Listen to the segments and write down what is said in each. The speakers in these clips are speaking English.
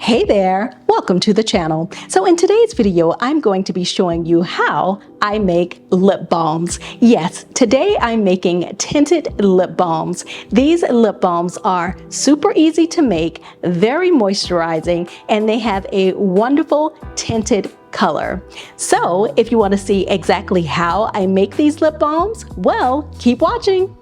Hey there, welcome to the channel. So in today's video, I'm going to be showing you how I make lip balms. Yes, today I'm making tinted lip balms. These lip balms are super easy to make, very moisturizing, and they have a wonderful tinted color. So if you want to see exactly how I make these lip balms, well, keep watching.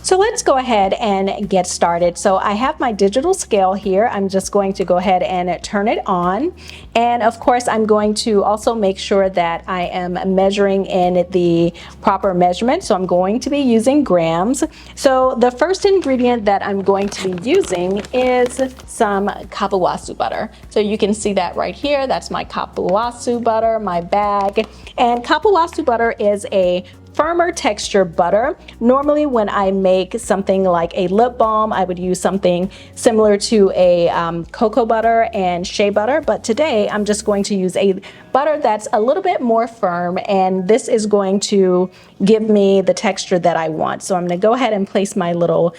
So let's go ahead and get started. So I have my digital scale here. I'm just going to go ahead and turn it on. And of course, I'm going to also make sure that I am measuring in the proper measurement. So I'm going to be using grams. So the first ingredient that I'm going to be using is some kapuasu butter. So you can see that right here. That's my kapuasu butter, my bag. And kapuasu butter is a firmer texture butter. Normally when I make something like a lip balm, I would use something similar to a cocoa butter and shea butter, but today I'm just going to use a butter that's a little bit more firm, and this is going to give me the texture that I want. So I'm going to go ahead and place my little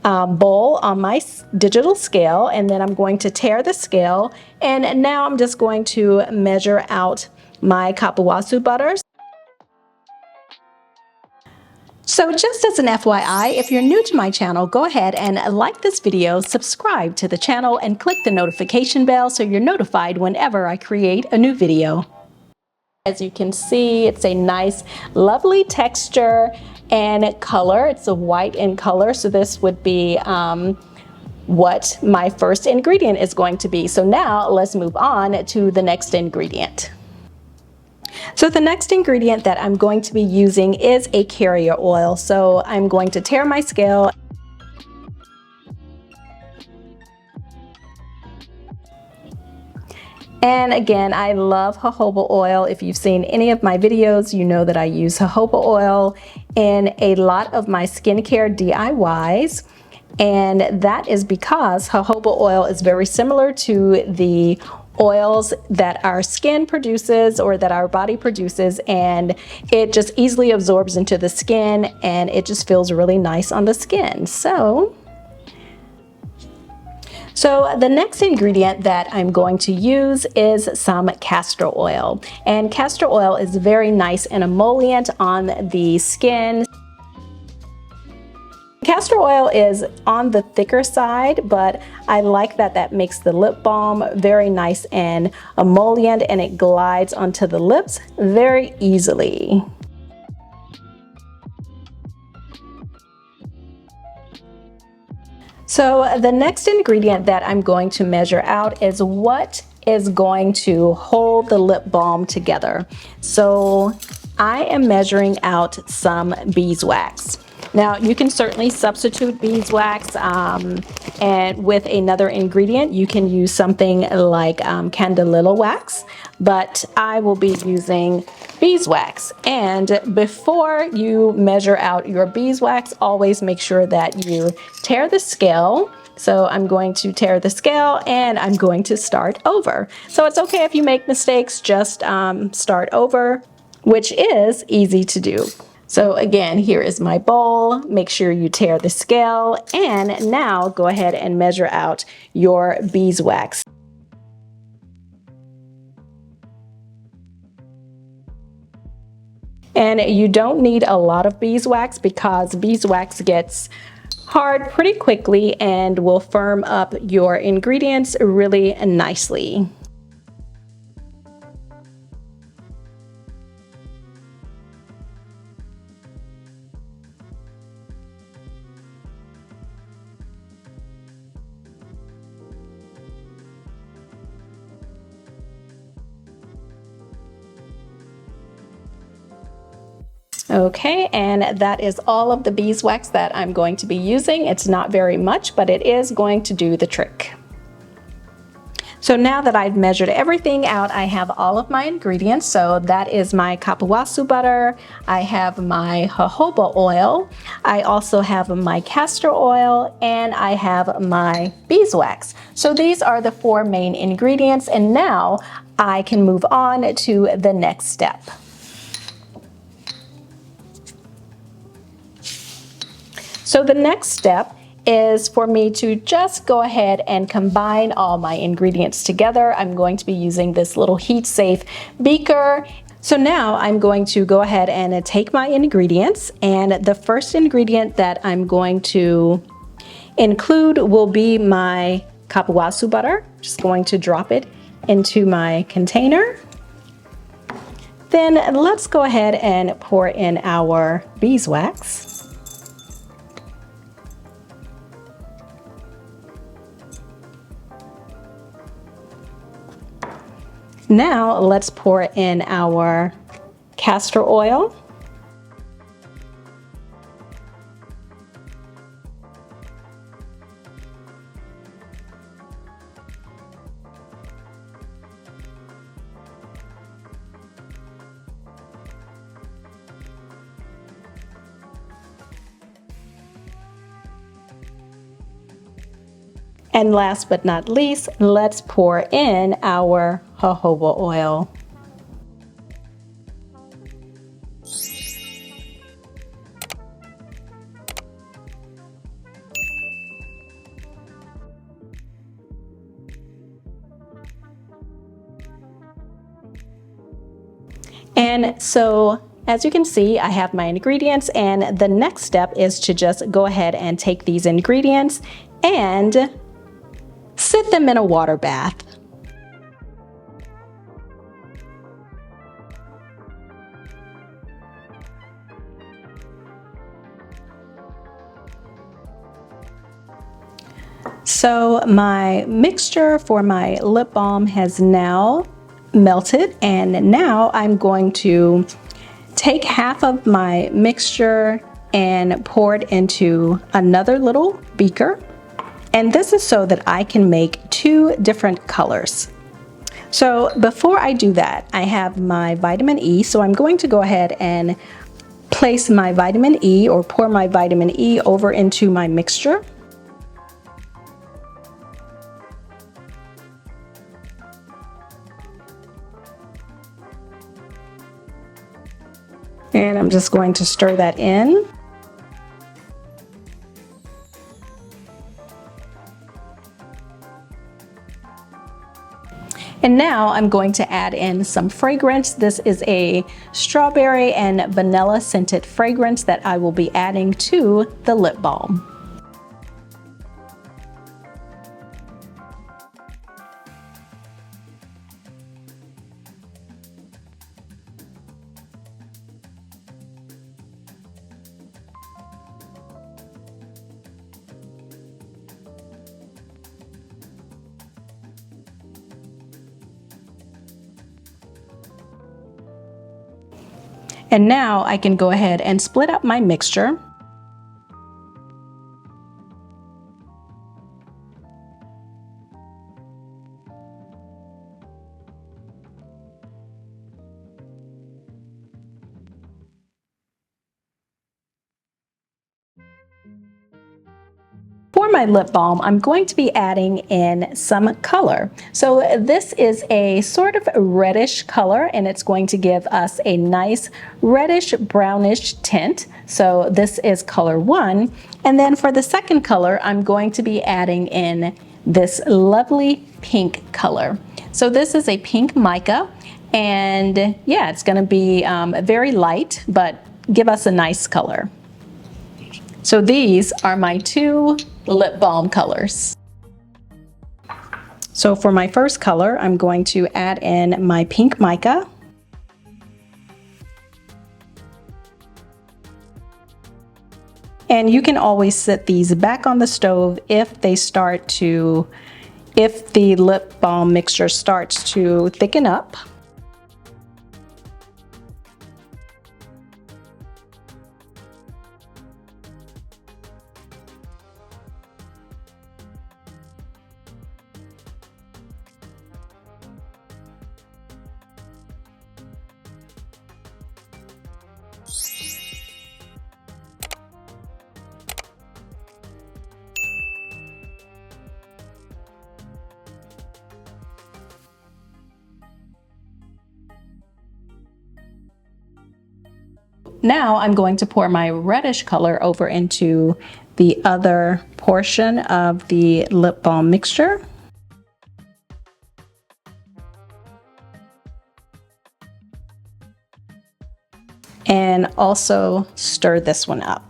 bowl on my digital scale, and then I'm going to tare the scale, and now I'm just going to measure out my kapuasu butters. So just as an FYI, if you're new to my channel, go ahead and like this video, subscribe to the channel, and click the notification bell so you're notified whenever I create a new video. As you can see, it's a nice, lovely texture and color. It's a white in color, so this would be what my first ingredient is going to be. So now let's move on to the next ingredient. So the next ingredient that I'm going to be using is a carrier oil. So I'm going to tare my scale. And again, I love jojoba oil. If you've seen any of my videos, you know that I use jojoba oil in a lot of my skincare DIYs. And that is because jojoba oil is very similar to the oils that our skin produces or that our body produces, and it just easily absorbs into the skin and it just feels really nice on the skin. So the next ingredient that I'm going to use is some castor oil. And castor oil is very nice and emollient on the skin. Castor oil is on the thicker side, but I like that makes the lip balm very nice and emollient, and it glides onto the lips very easily. So the next ingredient that I'm going to measure out is what is going to hold the lip balm together. So I am measuring out some beeswax. Now you can certainly substitute beeswax and with another ingredient. You can use something like candelilla wax, but I will be using beeswax. And before you measure out your beeswax, always make sure that you tare the scale. So I'm going to tare the scale and I'm going to start over. So it's okay if you make mistakes, just start over, which is easy to do. So again, here is my bowl. Make sure you tare the scale, and now go ahead and measure out your beeswax. And you don't need a lot of beeswax because beeswax gets hard pretty quickly and will firm up your ingredients really nicely. Okay, and that is all of the beeswax that I'm going to be using. It's not very much, but it is going to do the trick. So now that I've measured everything out, I have all of my ingredients. So that is my kapuasu butter, I have my jojoba oil, I also have my castor oil, and I have my beeswax. So these are the four main ingredients, and now I can move on to the next step. So the next step is for me to just go ahead and combine all my ingredients together. I'm going to be using this little heat-safe beaker. So now I'm going to go ahead and take my ingredients, and the first ingredient that I'm going to include will be my kapuasu butter. Just going to drop it into my container. Then let's go ahead and pour in our beeswax. Now let's pour in our castor oil. And last but not least, let's pour in our jojoba oil. And so as you can see, I have my ingredients, and the next step is to just go ahead and take these ingredients and sit them in a water bath. So my mixture for my lip balm has now melted, and now I'm going to take half of my mixture and pour it into another little beaker. And this is so that I can make 2 different colors. So before I do that, I have my vitamin E. So I'm going to go ahead and place my vitamin E, or pour my vitamin E over into my mixture. And I'm just going to stir that in. And now I'm going to add in some fragrance. This is a strawberry and vanilla scented fragrance that I will be adding to the lip balm. And now I can go ahead and split up my mixture. For my lip balm, I'm going to be adding in some color. So this is a sort of reddish color, and it's going to give us a nice reddish brownish tint. So this is color 1. And then for the second color, I'm going to be adding in this lovely pink color. So this is a pink mica, and yeah, it's going to be very light, but give us a nice color. So these are my 2 lip balm colors. So for my first color, I'm going to add in my pink mica. And you can always set these back on the stove if the lip balm mixture starts to thicken up. Now I'm going to pour my reddish color over into the other portion of the lip balm mixture. And also stir this one up.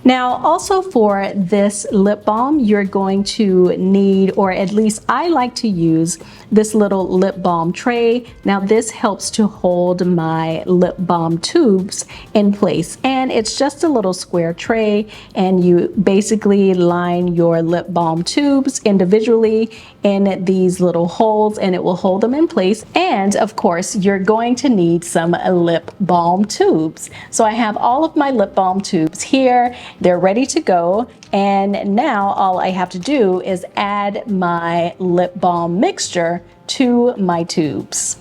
Now, also for this lip balm, you're going to need, or at least I like to use, this little lip balm tray. Now, this helps to hold my lip balm tubes in place. And it's just a little square tray, and you basically line your lip balm tubes individually in these little holes, and it will hold them in place. And of course, you're going to need some lip balm tubes. So I have all of my lip balm tubes here. They're ready to go. And now all I have to do is add my lip balm mixture to my tubes.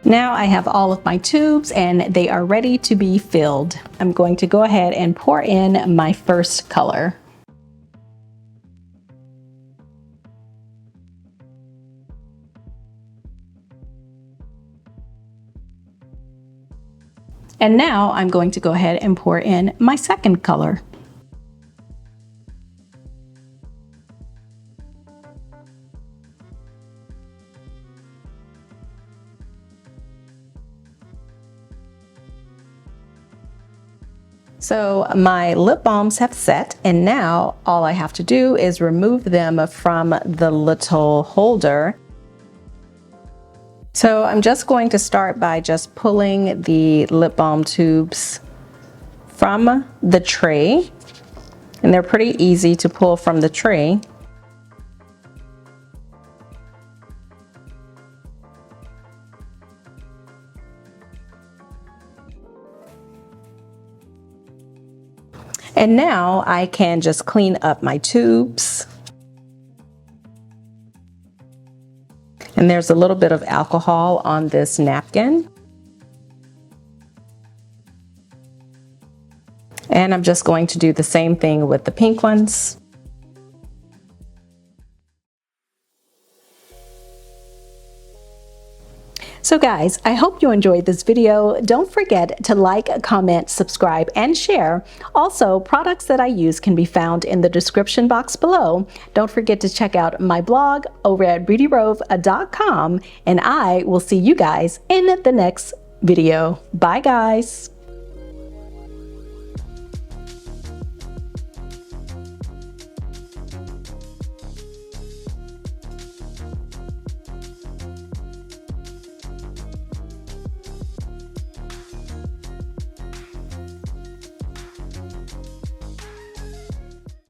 Now I have all of my tubes and they are ready to be filled. I'm going to go ahead and pour in my first color. And now I'm going to go ahead and pour in my second color. So my lip balms have set, and now all I have to do is remove them from the little holder. So I'm just going to start by just pulling the lip balm tubes from the tray, and they're pretty easy to pull from the tray. And now I can just clean up my tubes. And there's a little bit of alcohol on this napkin. And I'm just going to do the same thing with the pink ones. So guys, I hope you enjoyed this video. Don't forget to like, comment, subscribe, and share. Also, products that I use can be found in the description box below. Don't forget to check out my blog over at beautyrove.com, and I will see you guys in the next video. Bye guys.